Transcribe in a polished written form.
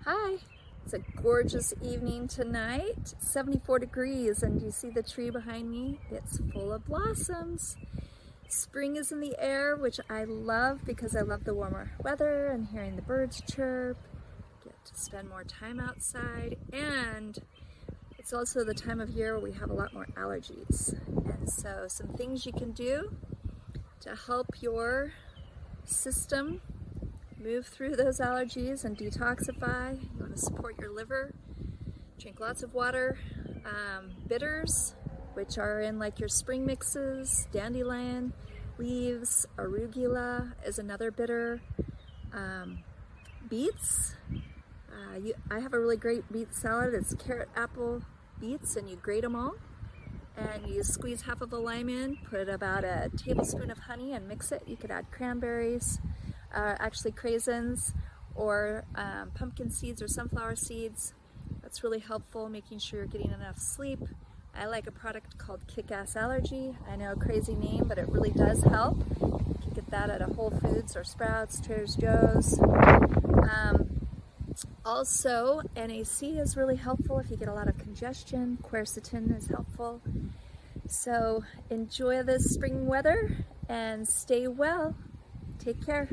Hi, it's a gorgeous evening tonight, 74 degrees, and you see the tree behind me? It's full of blossoms. Spring is in the air, which I love because I love the warmer weather and hearing the birds chirp, get to spend more time outside, and it's also the time of year where we have a lot more allergies. And so some things you can do to help your system move through those allergies and detoxify. You want to support your liver, drink lots of water. Bitters, which are in like your spring mixes, dandelion leaves, arugula is another bitter. Beets, I have a really great beet salad. It's carrot, apple, beets, and you grate them all. And you squeeze half of a lime in, put about a tablespoon of honey and mix it. You could add cranberries, actually craisens, or pumpkin seeds or sunflower seeds. That's really helpful, making sure you're getting enough sleep. I like a product called Kick-A Allergy. I know, a crazy name, but it really does help. You can get that at a Whole Foods or Sprouts, Trader Joe's. Also, NAC is really helpful if you get a lot of congestion. Quercetin is helpful. So enjoy this spring weather and stay well. Take care.